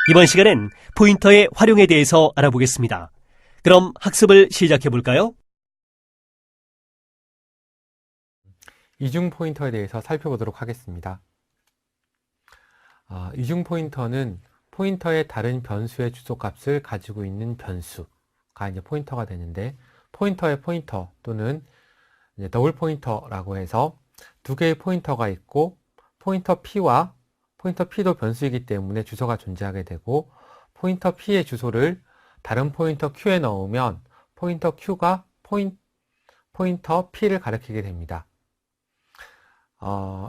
이번 시간엔 포인터의 활용에 대해서 알아보겠습니다. 그럼 학습을 시작해 볼까요? 이중 포인터에 대해서 살펴보도록 하겠습니다. 이중 포인터는 포인터의 다른 변수의 주소값을 가지고 있는 변수가 이제 포인터가 되는데, 포인터의 포인터 또는 이제 더블 포인터라고 해서 두 개의 포인터가 있고, 포인터 P와 포인터 P도 변수이기 때문에 주소가 존재하게 되고, 포인터 P의 주소를 다른 포인터 Q에 넣으면 포인터 Q가 포인터 P를 가리키게 됩니다.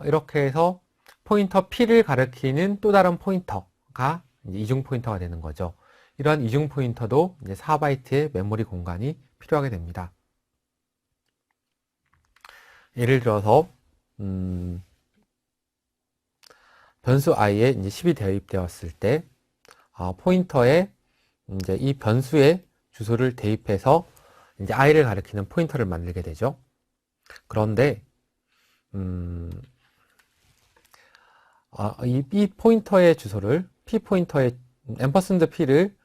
이렇게 해서 포인터 P를 가리키는 또 다른 포인터가 이제 이중 포인터가 되는 거죠. 이러한 이중 포인터도 이제 4바이트의 메모리 공간이 필요하게 됩니다. 예를 들어서 변수 i에 이제 10이 대입되었을 때 포인터에 이제 이 변수의 주소를 대입해서 이제 i를 가리키는 포인터를 만들게 되죠. 그런데 이 포인터의 주소를 P 포인터의 P를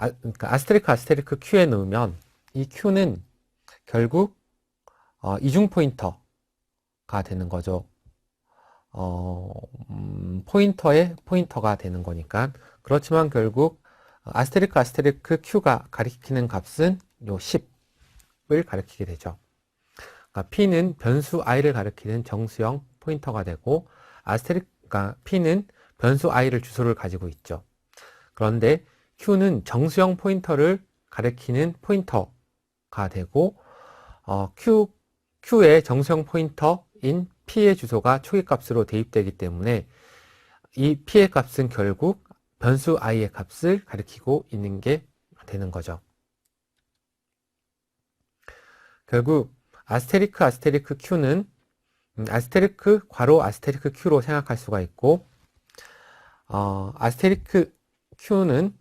그러니까 아스테리크 Q에 넣으면 이 Q는 결국 이중 포인터가 되는 거죠. 포인터의 포인터가 되는 거니까. 그렇지만 결국 아스테리크 Q가 가리키는 값은 요 10을 가리키게 되죠. 그러니까 P는 변수 i를 가리키는 정수형 포인터가 되고, 그러니까 P는 변수 i를 주소를 가지고 있죠. 그런데 Q는 정수형 포인터를 가리키는 포인터가 되고, Q의 정수형 포인터인 P의 주소가 초기값으로 대입되기 때문에 이 P의 값은 결국 변수 i의 값을 가리키고 있는 게 되는 거죠. 결국 아스테리크 Q는 아스테리크 괄호 아스테리크 Q로 생각할 수가 있고, 아스테리크 Q는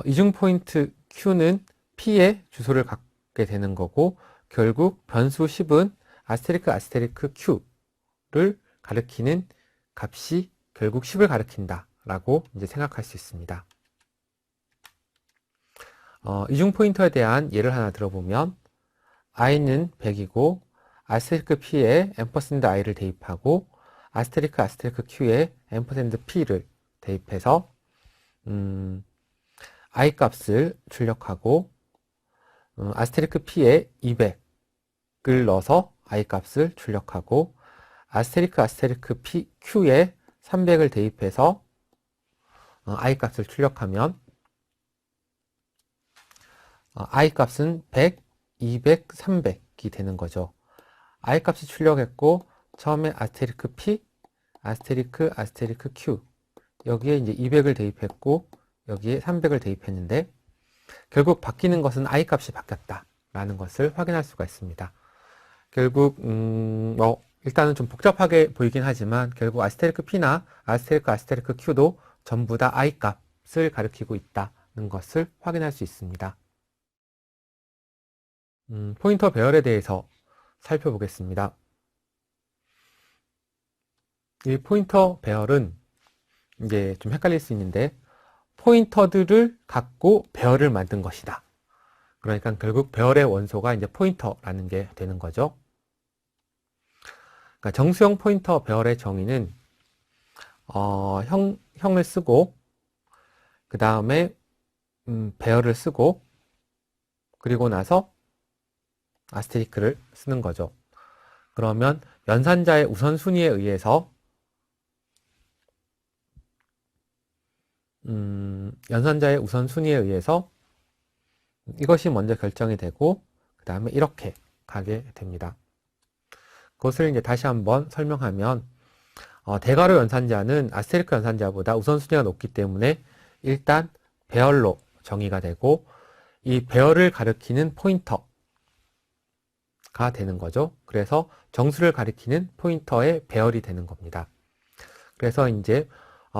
이중 포인트 Q는 P의 주소를 갖게 되는 거고, 결국 변수 10은 아스테리크 Q를 가리키는 값이 결국 10을 가리킨다 라고 이제 생각할 수 있습니다. 이중 포인터에 대한 예를 하나 들어보면, i는 100이고 아스테리크 P에 i를 대입하고 아스테리크 Q에 P를 대입해서 i 값을 출력하고 아스테리크 P에 200을 넣어서 i 값을 출력하고 아스테리크 Q에 300을 대입해서 i 값을 출력하면 i 값은 100, 200, 300이 되는 거죠. i 값을 출력했고, 처음에 아스테리크 P, 아스테리크 Q, 여기에 이제 200을 대입했고, 여기에 300을 대입했는데, 결국 바뀌는 것은 i 값이 바뀌었다라는 것을 확인할 수가 있습니다. 결국 일단은 좀 복잡하게 보이긴 하지만, 결국 아스테리크 P나 아스테리크 Q도 전부 다 i 값을 가리키고 있다는 것을 확인할 수 있습니다. 포인터 배열에 대해서 살펴보겠습니다. 이 포인터 배열은 이제 좀 헷갈릴 수 있는데, 포인터들을 갖고 배열을 만든 것이다. 그러니까 결국 배열의 원소가 이제 포인터라는 게 되는 거죠. 그러니까 정수형 포인터 배열의 정의는 형을 쓰고, 그 다음에 배열을 쓰고, 그리고 나서 아스테리크를 쓰는 거죠. 그러면 연산자의 우선순위에 의해서 이것이 먼저 결정이 되고, 그 다음에 이렇게 가게 됩니다. 그것을 이제 다시 한번 설명하면, 대괄호 연산자는 아스테리크 연산자보다 우선순위가 높기 때문에 일단 배열로 정의가 되고, 이 배열을 가리키는 포인터가 되는 거죠. 그래서 정수를 가리키는 포인터의 배열이 되는 겁니다. 그래서 이제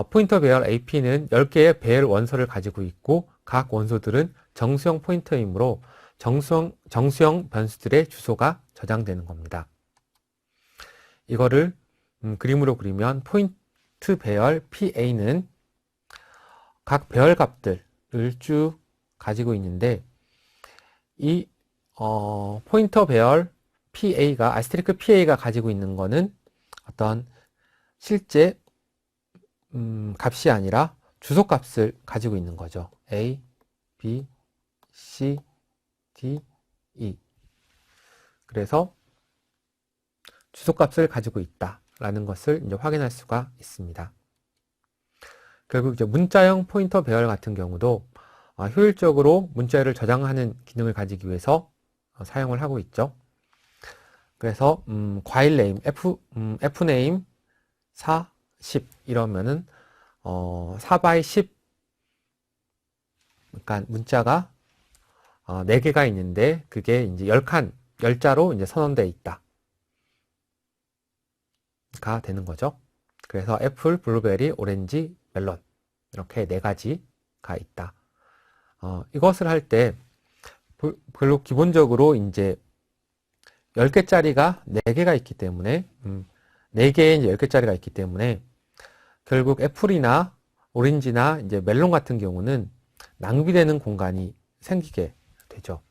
포인터 배열 AP는 10개의 배열 원소를 가지고 있고, 각 원소들은 정수형 포인터이므로 정수형 변수들의 주소가 저장되는 겁니다. 이거를 그림으로 그리면 포인트 배열 PA는 각 배열 값들을 쭉 가지고 있는데 이 포인터 배열 PA가 아스테리크 PA가 가지고 있는 거는 어떤 실제 값이 아니라 주소 값을 가지고 있는 거죠. A, B, C, D, E. 그래서 주소 값을 가지고 있다라는 것을 이제 확인할 수가 있습니다. 결국 이제 문자형 포인터 배열 같은 경우도 효율적으로 문자열을 저장하는 기능을 가지기 위해서 사용을 하고 있죠. 그래서 과일 네임 F 네임 4, 10 이러면은 4 10 그러니까 문자가 4개가 있는데 그게 이제 10칸 10자로 이제 선언되어 있다 가 되는 거죠. 그래서 애플, 블루베리, 오렌지, 멜론 이렇게 4가지가 있다. 이것을 할 때 별로 기본적으로 이제 10개짜리가 4개가 있기 때문에 4개에 이제 10개짜리가 있기 때문에 결국 애플이나 오렌지나 이제 멜론 같은 경우는 낭비되는 공간이 생기게 되죠.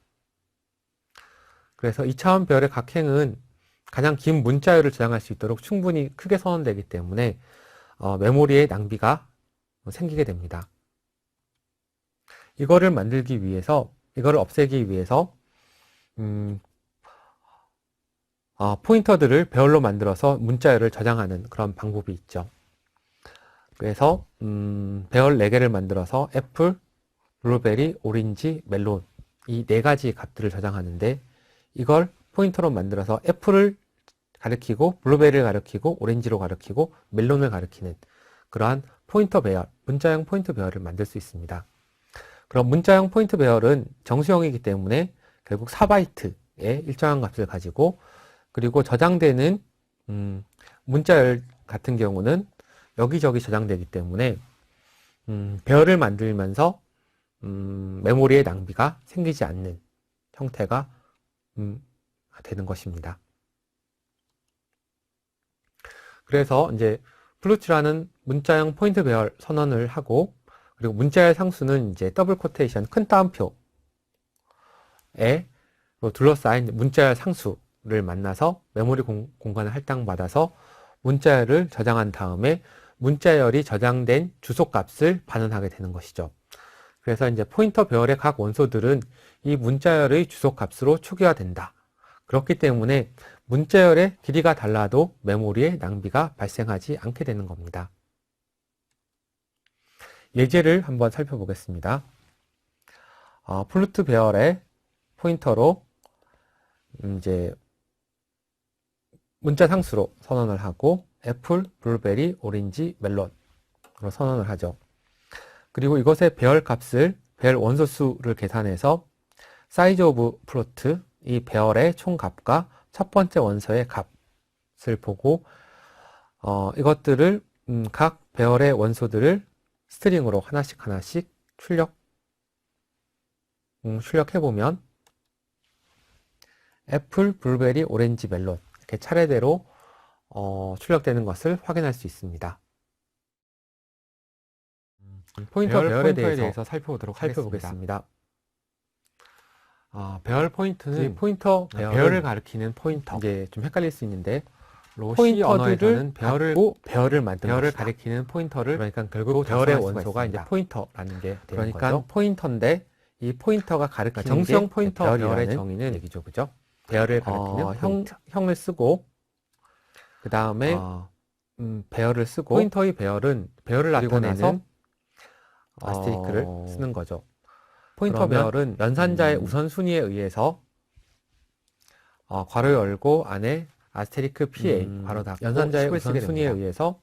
그래서 2차원 배열의 각 행은 가장 긴 문자열을 저장할 수 있도록 충분히 크게 선언되기 때문에 메모리의 낭비가 생기게 됩니다. 이거를 만들기 위해서, 이거를 없애기 위해서 포인터들을 배열로 만들어서 문자열을 저장하는 그런 방법이 있죠. 그래서 배열 4개를 만들어서 애플, 블루베리, 오렌지, 멜론 이 4가지 값들을 저장하는데 이걸 포인터로 만들어서 애플을 가리키고 블루베리를 가리키고 오렌지로 가리키고 멜론을 가리키는 그러한 포인터 배열, 문자형 포인트 배열을 만들 수 있습니다. 그럼 문자형 포인트 배열은 정수형이기 때문에 결국 4바이트의 일정한 값을 가지고 그리고 저장되는 문자열 같은 경우는 여기저기 저장되기 때문에 배열을 만들면서 메모리의 낭비가 생기지 않는 형태가 되는 것입니다. 그래서 이제 플루트라는 문자형 포인트 배열 선언을 하고 그리고 문자열 상수는 이제 더블 코테이션 큰 따옴표에 둘러싸인 문자열 상수를 만나서 메모리 공간을 할당받아서 문자열을 저장한 다음에 문자열이 저장된 주소값을 반환하게 되는 것이죠. 그래서 이제 포인터 배열의 각 원소들은 이 문자열의 주소값으로 초기화된다. 그렇기 때문에 문자열의 길이가 달라도 메모리에 낭비가 발생하지 않게 되는 겁니다. 예제를 한번 살펴보겠습니다. 플루트 배열의 포인터로 이제 문자 상수로 선언을 하고 애플, 블루베리, 오렌지, 멜론으로 선언을 하죠. 그리고 이것의 배열 값을 배열 원소 수를 계산해서 사이즈 오브 플로트 이 배열의 총값과 첫 번째 원소의 값을 보고 이것들을 각 배열의 원소들을 스트링으로 하나씩 출력해보면 애플, 블루베리, 오렌지, 멜론 이렇게 차례대로 출력되는 것을 확인할 수 있습니다. 포인터 배열에 대해서 살펴보도록 하겠습니다. 배열 포인트는 포인터 배열을 가리키는 포인터. 이제 좀 헷갈릴 수 있는데 포인터들을 배열을 만드는 배열을 가리키는 포인터를 그러니까 결국 배열의 원소가 이제 포인터라는 게 되는 거죠. 포인터인데 이 포인터가 가리키는 정수형 포인터 배열의 정의는 얘기죠, 그죠? 배열을 가리키는 형을 쓰고 그 다음에 배열을 쓰고 포인터의 배열은 배열을 나타내는 아스테리크를 쓰는 거죠. 포인터 배열은 연산자의 우선순위에 의해서 괄호 열고 안에 아스테리크 PA 괄호 닫고 연산자의 우선순위에 의해서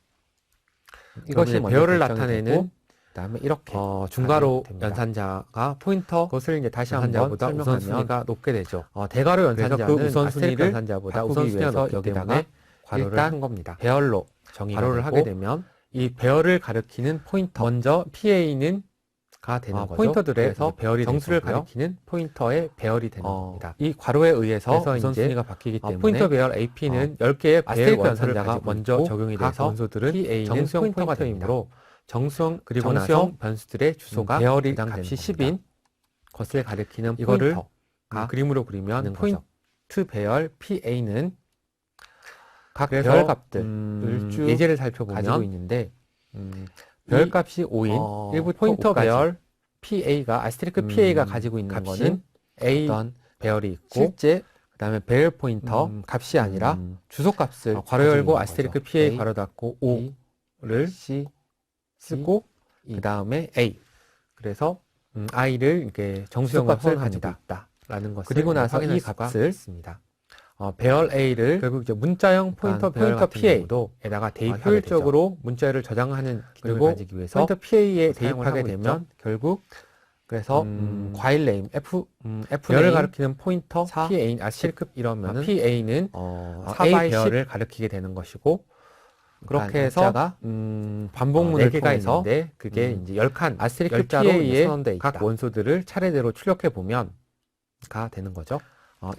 이것이 배열을 나타내는 그다음에 이렇게 중괄호 연산자가 포인터 그것을 이제 다시 한번 우선순위가 높게 되죠. 대괄호 연산자는 그 우선순위를 연산자보다 우선순위에서 여기다가 괄호를 한 겁니다. 배열로 괄호를 하게 되면 이 배열을 가리키는 포인터 먼저 PA는 되는 거죠. 포인터들에서 배열이 정수를 거고요. 가리키는 포인터의 배열이 되는 겁니다. 이 괄호에 의해서 그래서 우선순위가 이제 바뀌기 때문에 포인터 배열 AP는 10개의 배열 아스테리크 원소를 연산자가 가지고 먼저 있고 적용이 각 돼서 원소들은 PA는 정수형 포인터가 포인터이므로 정수형 그리고 정수형 나서 변수들의 주소가 배열이 저장되는 값이 겁니다. 10인 것을 가리키는 이거를 포인터가 그림으로 그리면 되는 포인트 거죠. 배열 PA는 각 그래서, 배열 값들을 쭉 예제를 살펴보면 가지고 있는데 배열 값이 5인 1부터 포인터 5까지 배열 PA가 아스테리크 PA가 가지고 있는 값인 거는 A 어떤 배열이 있고 실제 그다음에 배열 포인터 값이 아니라 주소 값을 괄호 가지고 열고 있는 아스테리크 거죠. PA A, 괄호 닫고 B, 5를 C, 쓰고 E. 그 다음에 A 그래서 I를 이렇게 정수형 값을 값을 가지고 가지고 있다라는 것을 그리고 나서 확인할 이 수가 값을 있습니다. 배열 A를 결국 이제 문자형 포인터 배열 포인터 같은 PA 경우도 에다가 대입하게 되죠. 효율적으로 문자열을 저장하는 기능을 그리고 가지기 위해서 포인터 PA에 사용을 대입하게 하고 되면 있죠. 결국 그래서 과일 네임 F 배열을 네임 가리키는 포인터 4, PA인 아스테리크 이러면은 PA는 A 4x10 배열을 가리키게 되는 것이고 그렇게 해서 반복문을 4개가 통해서 있는데 그게 이제 10칸 아스테리크 열자로 PA에 선언되어 있다. 각 원소들을 차례대로 출력해 보면 가 되는 거죠.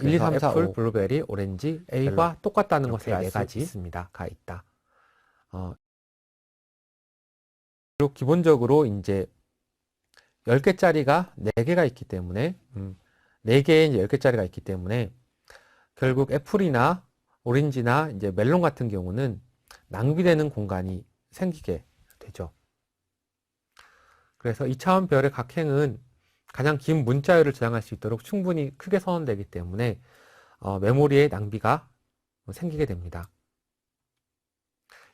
1, 2, 3, 4, 애플, 5 블루베리, 오렌지, A와 똑같다는 것을 알 수 있습니다. 가 있다. 그리고 기본적으로 이제 10개짜리가 4개가 있기 때문에 4개에 이제 10개짜리가 있기 때문에 결국 애플이나 오렌지나 이제 멜론 같은 경우는 낭비되는 공간이 생기게 되죠. 그래서 2차원 배열의 각 행은 가장 긴 문자열을 저장할 수 있도록 충분히 크게 선언되기 때문에 메모리의 낭비가 생기게 됩니다.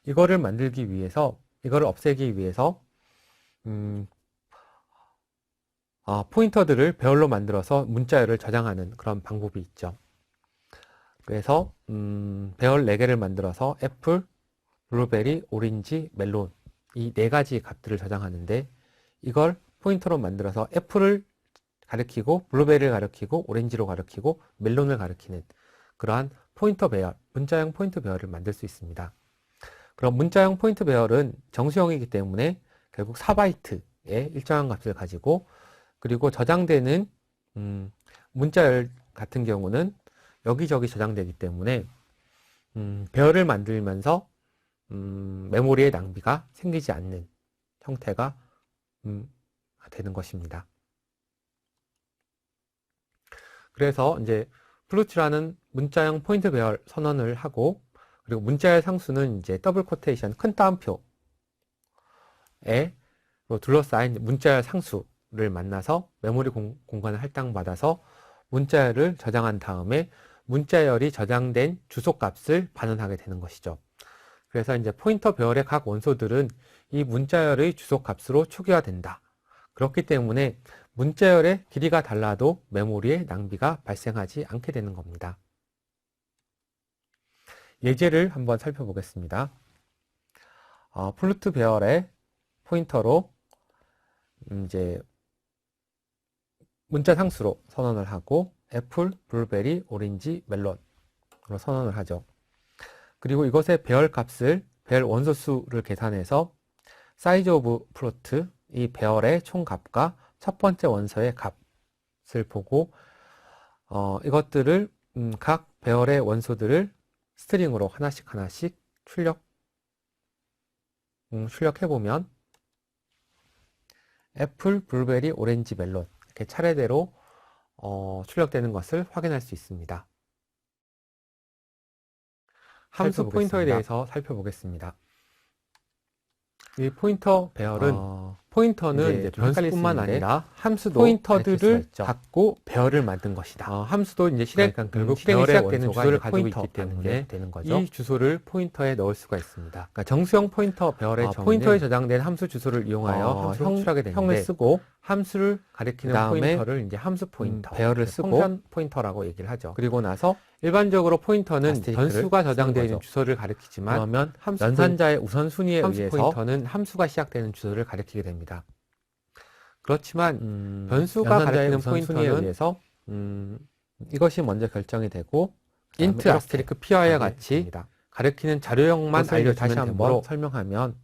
이거를 만들기 위해서, 이거를 없애기 위해서 포인터들을 배열로 만들어서 문자열을 저장하는 그런 방법이 있죠. 그래서 배열 4개를 만들어서 애플, 블루베리, 오렌지, 멜론 이 4가지 값들을 저장하는데 이걸 포인터로 만들어서 애플을 가리키고 블루베리를 가리키고 오렌지로 가리키고 멜론을 가리키는 그러한 포인터 배열, 문자형 포인트 배열을 만들 수 있습니다. 그럼 문자형 포인트 배열은 정수형이기 때문에 결국 4바이트의 일정한 값을 가지고 그리고 저장되는 문자열 같은 경우는 여기저기 저장되기 때문에 배열을 만들면서 메모리의 낭비가 생기지 않는 형태가 되는 것입니다. 그래서 이제 플루트라는 문자형 포인트 배열 선언을 하고 그리고 문자열 상수는 이제 더블 코테이션 큰 따옴표에 둘러싸인 문자열 상수를 만나서 메모리 공간을 할당받아서 문자열을 저장한 다음에 문자열이 저장된 주소값을 반환하게 되는 것이죠. 그래서 이제 포인터 배열의 각 원소들은 이 문자열의 주소값으로 초기화된다. 그렇기 때문에 문자열의 길이가 달라도 메모리에 낭비가 발생하지 않게 되는 겁니다. 예제를 한번 살펴보겠습니다. 플루트 배열의 포인터로 이제 문자 상수로 선언을 하고 애플, 블루베리, 오렌지, 멜론으로 선언을 하죠. 그리고 이것의 배열 값을 배열 원소수를 계산해서 사이즈 오브 플로트 이 배열의 총값과 첫 번째 원소의 값을 보고 이것들을 각 배열의 원소들을 스트링으로 하나씩 출력해 보면 애플, 블루베리, 오렌지, 멜론 이렇게 차례대로 출력되는 것을 확인할 수 있습니다. 함수 포인터에 대해서 살펴보겠습니다. 이 포인터 배열은 포인터는 이제 변수뿐만 아니라 함수도 포인터들을 갖고 배열을 만든 것이다. 함수도 이제 결국 실행이 시작되는 주소를 가지고 있기 때문에 되는 거죠. 이 주소를 포인터에 넣을 수가 있습니다. 그러니까 정수형 포인터 배열의 포인터에 저장된 함수 주소를 이용하여 함수를 추출하게 되는데 형을 쓰고 함수를 가리키는 포인터를 이제 함수 포인터, 배열을 쓰고 펑션 포인터라고 얘기를 하죠. 그리고 나서 일반적으로 포인터는 변수가 저장되어 있는 주소를 가리키지만 그러면 연산자의 우선순위에 의해서 포인터는 함수가 시작되는 주소를 가리키게 됩니다. 그렇지만 변수가 가리키는 포인터에 의해서 이것이 먼저 결정이 되고 int 아스테리크 p와 같이 가리키는 자료형만 알려주면 다시 한번 설명하면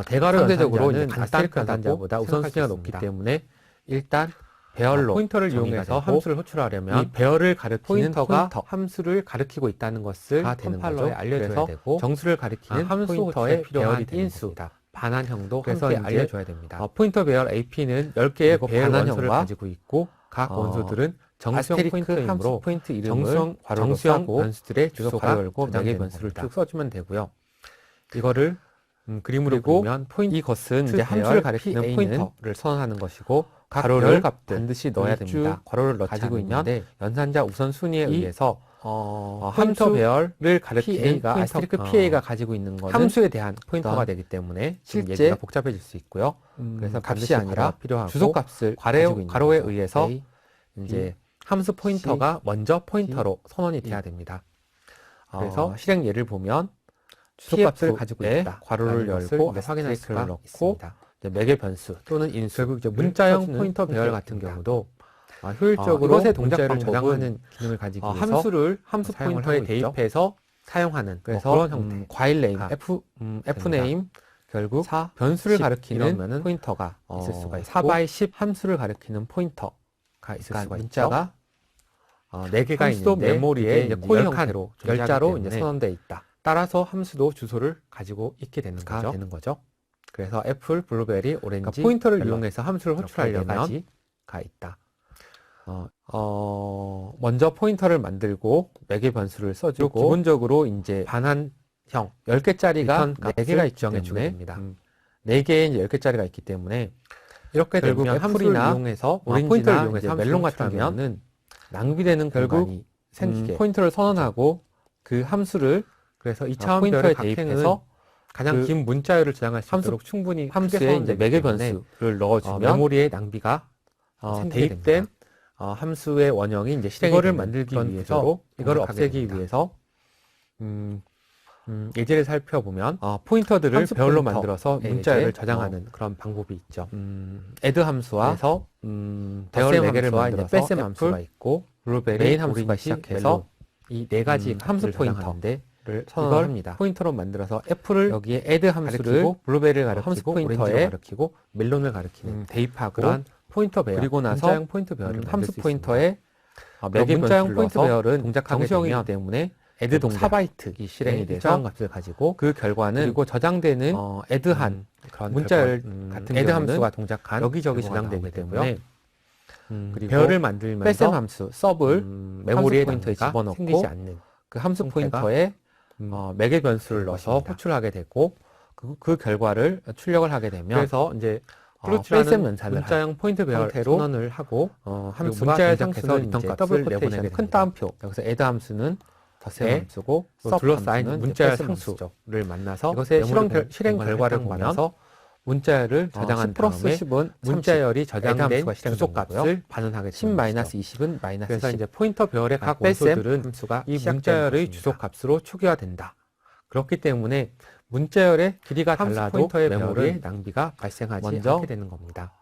대괄호 상대적으로 연산자는 이제 아스테리크 간단하다고 연산자보다 우선순위가 생각할 수 높기 있습니다. 때문에 일단 배열로 포인터를 정의가 이용해서 되고 함수를 호출하려면 이 배열을 가리키는 포인터가 포인터 함수를 가리키고 있다는 것을 가 되는 컴파일러에 거죠. 알려줘야 그래서 되고 정수를 가리키는 함수 포인터의 호출에 필요한 배열이 되는 인수, 겁니다. 반환형도 그래서 함께 이제 알려줘야 됩니다. 포인터 배열 AP는 10개의 그리고 배열 원소를 반환형과 가지고 있고 각 원소들은 정수형 아스테리크 함수 포인터이므로 포인트 이름을 정수형 괄호로 변수들의 그래서 주소가 괄호 열고 저장되는 매개 변수를 겁니다. 쭉 써주면 되고요. 이거를 그림으로 그리고 그리면 포인트 이것은 이제 배열 함수를 가리키는 PA는 포인터를 선언하는 것이고 각 괄호를 배열 값들 반드시 넣어야 쭉 됩니다. 괄호를 넣지 가지고 않으면 있는데 연산자 우선순위에 이, 의해서 함수 함수 배열을 가리키는 PA가 포인터, 아스테리크 PA가 가지고 있는 것은 함수에 대한 포인터가 어떤 되기 때문에 좀 실제 얘기가 복잡해질 수 있고요. 그래서 반드시 값이 아니라 괄호가 필요하고 주소값을 괄호에 가지고 있는 괄호에 거죠. 의해서 A, 이제 함수 포인터가 먼저 포인터로 선언이 돼야 됩니다. 그래서 실행 예를 보면 주소값을 가지고 TF에 있다. 괄호를 열고 확인할 수가 넣고 있습니다. 이제 매개 변수 또는 인수 결국 이제 문자형 써주는 포인터 배열 같은 형태입니다. 경우도 효율적으로 이것의 동작 문자를 방법은 저장하는 기능을 가지기 위해서 함수를 함수 사용을 포인터에 하고 있죠. 대입해서 사용하는 그래서 그런 형태. 과일 네임 가 F 네임 결국 변수를 10 가리키는 이러면은 포인터가 있을 수가 있고 4 by 10 함수를 가리키는 포인터가 있을 그러니까 수가 문자가 있죠. 4개가 함수도 있는데 메모리에 이제 코인 10칸, 형태로 존재하기 열자로 때문에 이제 선언되어 있다. 따라서 함수도 주소를 가지고 있게 되는 가 거죠. 되는 거죠. 그래서 애플, 블루베리, 오렌지, 그러니까 포인터를 멜론 이용해서 함수를 이렇게 호출하려면 네 가지가 있다. 먼저 포인터를 만들고 매개 변수를 써주고 기본적으로 이제 반환형 10개짜리가 리턴 4개가 값을 있기 지정해 주게 때문에 됩니다. 4개의 이제 10개짜리가 있기 때문에 이렇게 결국 되면 함수를 애플이나 이용해서 오렌지나 포인터를 이용해서 이제 함수를 멜론 같은 호출하면 경우는 낭비되는 결국 공간이 생기게 포인터를 선언하고 그 함수를 그래서 포인터에 2차원별의 각행은 대입해서 가장 그 긴 문자열을 저장할 수 함수- 있도록 충분히 크게 함수에 이제 선언되기 매개 때문에 변수를 넣어주면 메모리의 낭비가 생기게 대입된 됩니다. 함수의 원형이 이제 실행이 이거를 되는 만들기 그런 위해서 구조로 이거를 동작하게 없애기 됩니다. 위해서 예제를 살펴보면 포인터들을 함수 배열로 포인터에 만들어서 문자열을 이제 저장하는 그런 방법이 있죠. add 함수와 그래서 배열 덧셈 4개를 함수와 만들어서 이제 뺄셈 애플, 함수가 있고 블루베리, 메인 함수가 오렌지, 시작해서 이 네 가지 함수 함수 포인터. 포인터를 이걸 선언합니다. 포인터로 만들어서 애플을 여기에 add 함수를 가리키고 블루베리를 함수 가리키고 포인터에 오렌지를 가리키고 멜론을 가리키는 대입하고 그러한 포인터 배열, 그리고 나서 문자형 포인터 배열을 만들 함수 수 있습니다. 포인터에 매개 문자형 변수를 포인트 넣어서 배열은 동작하게 정수형이기 되면 때문에 add 동작 4바이트 이 실행이 돼서 일정한 값을 가지고 그 결과는 그리고 저장되는 add한 그런 문자열 결과, 같은 add 경우는 함수가 동작한 여기저기 결과가 저장되기 나오게 때문에 되고요. 그리고 배열을 만들면서 뺄셈 함수 sub을 메모리에 포인터에 낭비가 집어넣고 생기지 않는 그 함수 형태가 포인터에 매개 변수를 되는 넣어서 것입니다. 호출하게 되고 그 결과를 출력을 하게 되면 그래서 이제 뺄셈 플루트라는 연산을 문자형 포인트 배열 형태로 선언을 하고 함수가 문자열 동작해서 상수는 리턴 이제 값을 더블 내보내게 코테이션에 됩니다. 큰 따옴표 여기서 add 함수는 덧셈 네. 함수고 또 sub 둘러싸인 함수는 문자열 뺄셈 상수를 만나서 이것의 메모리 실행 공간을 결과를 해당받아서 보면서 문자열을 저장한 10 플러스 다음에 10은 문자열이 add 저장된 함수가 실행된 주소값을 반환하게 10 되는 마이너스 것이죠. 20은 마이너스 그래서 10 이제 포인터 배열의 각 뺄셈 원소들은 함수가 이 시작되는 문자열의 것입니다. 주소값으로 초기화된다. 그렇기 때문에 문자열의 길이가 함수 달라도 포인터의 메모리에 배열은 낭비가 발생하지 먼저 않게 되는 겁니다.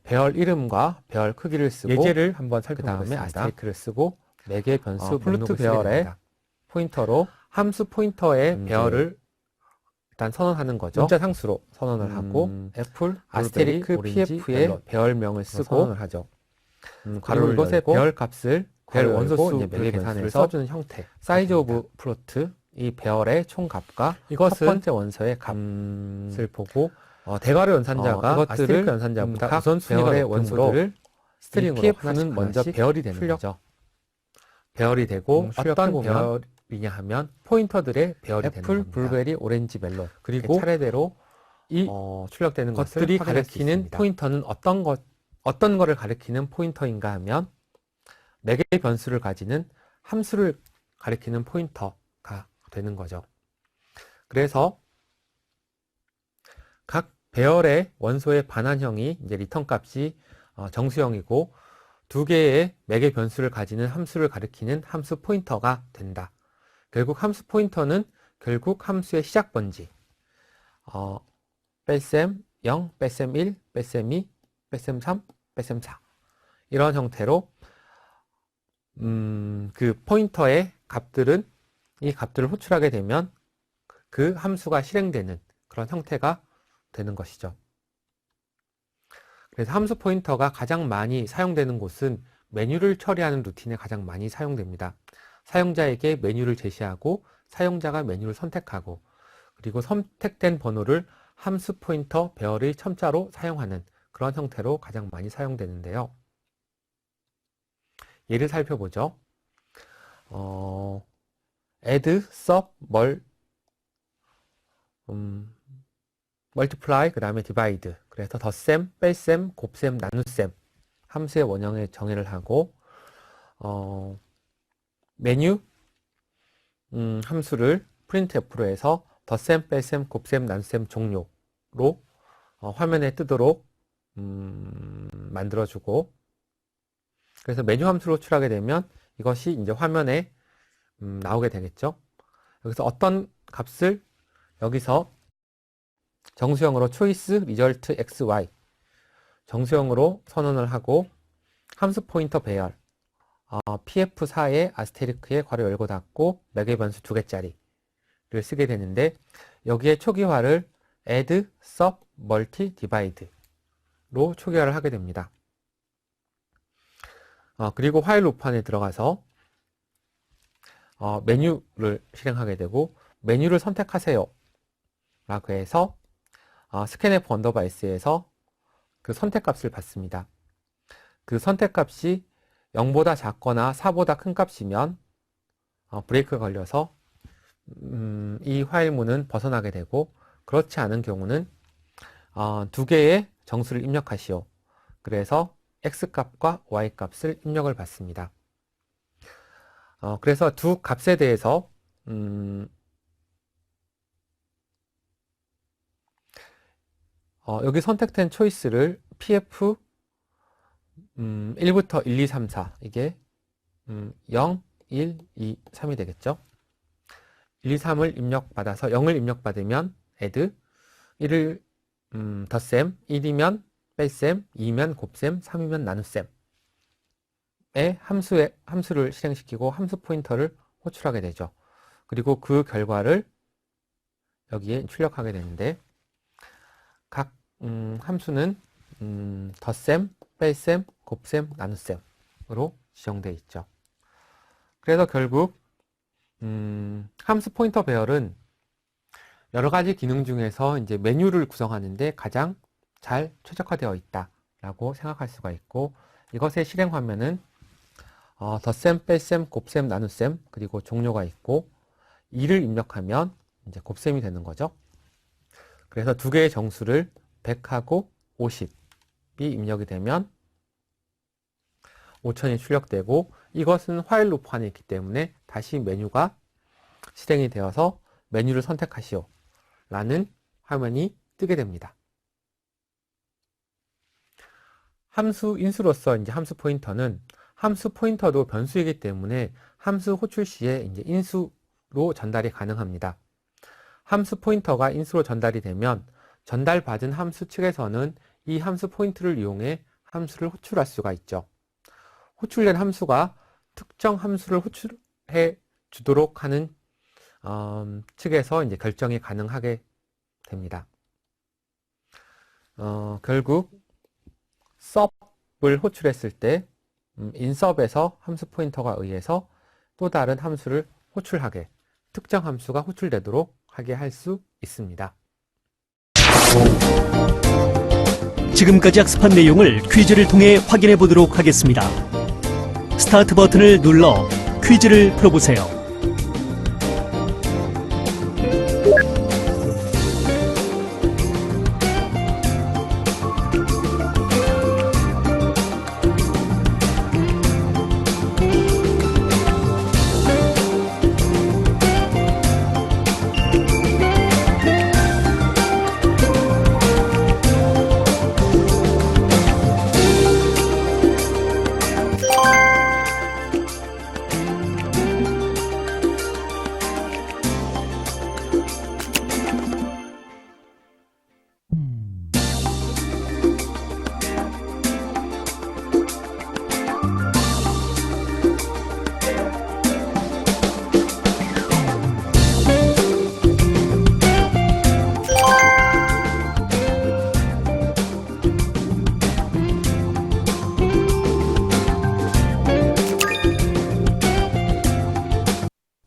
배열 이름과 배열 크기를 쓰고 예제를 한번 그 다음에 살펴보겠습니다. 아스테리크를 쓰고 매개 변수 플루트 목록을 쓰게 배열의 됩니다. 포인터로 함수 포인터의 배열을 일단 선언하는 거죠. 문자 상수로 선언을 하고 애플, 아스테리크 오렌지, PF의 멜론 배열명을 쓰고 선언을 하죠. 그리고 괄호를 이것의 열고 배열 값을 배열 괄호 원소 열고 수를 이제 매개 계산해서 변수를 써주는 형태. 사이즈 오브 플로트 이 배열의 총 값과 첫 이것은 번째 원소의 값을 보고 대괄호 연산자가 이것들을 아스테리크 연산자보다 각 우선순위가 배열의 높으므로 원소들을 스트링으로 PF는 먼저 하나씩 배열이 되는 출력, 거죠. 배열이 되고 어떤 출력해보면 배열이냐 하면 포인터들의 배열이 되는 애플, 겁니다. 블루베리, 오렌지, 멜론 그리고 차례대로 이 출력되는 것들이 것들이 가리키는 있습니다. 포인터는 어떤 거를 가리키는 포인터인가 하면 매개 변수를 가지는 함수를 가리키는 포인터가 되는 거죠. 그래서 각 배열의 원소의 반환형이 이제 리턴 값이 정수형이고 두 개의 매개 변수를 가지는 함수를 가리키는 함수 포인터가 된다. 결국 함수 포인터는 결국 함수의 시작 번지 뺄셈 0, 뺄셈 1, 뺄셈 2, 뺄셈 3, 뺄셈 4 이런 형태로 그 포인터의 값들은 이 값들을 호출하게 되면 그 함수가 실행되는 그런 형태가 되는 것이죠. 그래서 함수 포인터가 가장 많이 사용되는 곳은 메뉴를 처리하는 루틴에 가장 많이 사용됩니다. 사용자에게 메뉴를 제시하고 사용자가 메뉴를 선택하고 그리고 선택된 번호를 함수 포인터 배열의 첨자로 사용하는 그런 형태로 가장 많이 사용되는데요. 예를 살펴보죠. add, sub, multiply, 그 다음에 divide. 그래서 덧셈, 뺄셈, 곱셈, 나눗셈 함수의 원형에 정의를 하고 메뉴 함수를 printf로 해서 덧셈, 뺄셈, 곱셈, 나눗셈 종료로 화면에 뜨도록 만들어주고 그래서 메뉴 함수를 호출하게 되면 이것이 이제 화면에 나오게 되겠죠. 여기서 어떤 값을 여기서 정수형으로 choice result xy 정수형으로 선언을 하고 함수 포인터 배열 pf4에 아스테리크에 괄호 열고 닫고 매개 변수 2개짜리를 쓰게 되는데 여기에 초기화를 add, sub, multi, divide로 초기화를 하게 됩니다. 그리고 while loop 안에 들어가서 메뉴를 실행하게 되고 메뉴를 선택하세요 라고 해서 scanf 언더바 s에서 그 선택값을 받습니다. 그 선택값이 0보다 작거나 4보다 큰 값이면 브레이크가 걸려서 이 화일문은 벗어나게 되고 그렇지 않은 경우는 두 개의 정수를 입력하시오. 그래서 x값과 y값을 입력을 받습니다. 그래서 두 값에 대해서 여기 선택된 초이스를 pf 1부터 1, 2, 3, 4 이게 0, 1, 2, 3이 되겠죠. 1, 2, 3을 입력받아서 0을 입력받으면 add 1을 덧셈 1이면 뺄셈 2면 곱셈 3이면 나눗셈의 함수를 실행시키고 함수 포인터를 호출하게 되죠. 그리고 그 결과를 여기에 출력하게 되는데 각 함수는 덧셈, 뺄셈, 곱셈, 나눗셈으로 지정되어 있죠. 그래서 결국 함수 포인터 배열은 여러 가지 기능 중에서 이제 메뉴를 구성하는데 가장 잘 최적화되어 있다라고 생각할 수가 있고 이것의 실행 화면은 덧셈, 뺄셈, 곱셈, 나눗셈 그리고 종료가 있고 2를 입력하면 이제 곱셈이 되는 거죠. 그래서 두 개의 정수를 100하고 50이 입력이 되면 5000이 출력되고 이것은 while loop 안에 있기 때문에 다시 메뉴가 실행이 되어서 메뉴를 선택하시오 라는 화면이 뜨게 됩니다. 함수 인수로서 이제 함수 포인터는 함수 포인터도 변수이기 때문에 함수 호출 시에 이제 인수로 전달이 가능합니다. 함수 포인터가 인수로 전달이 되면 전달받은 함수 측에서는 이 함수 포인트를 이용해 함수를 호출할 수가 있죠. 호출된 함수가 특정 함수를 호출해 주도록 하는 측에서 이제 결정이 가능하게 됩니다. 결국 sub을 호출했을 때 insub에서 함수 포인터가 의해서 또 다른 함수를 호출하게 특정 함수가 호출되도록 하게 할 수 있습니다. 지금까지 학습한 내용을 퀴즈를 통해 확인해 보도록 하겠습니다. 스타트 버튼을 눌러 퀴즈를 풀어보세요.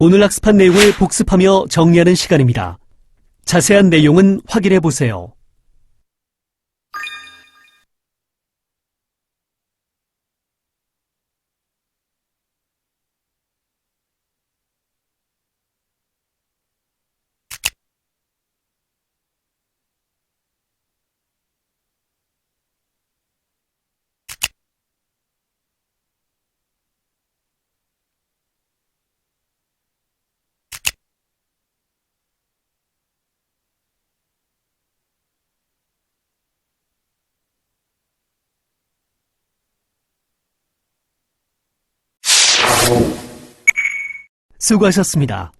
오늘 학습한 내용을 복습하며 정리하는 시간입니다. 자세한 내용은 확인해 보세요. 수고하셨습니다.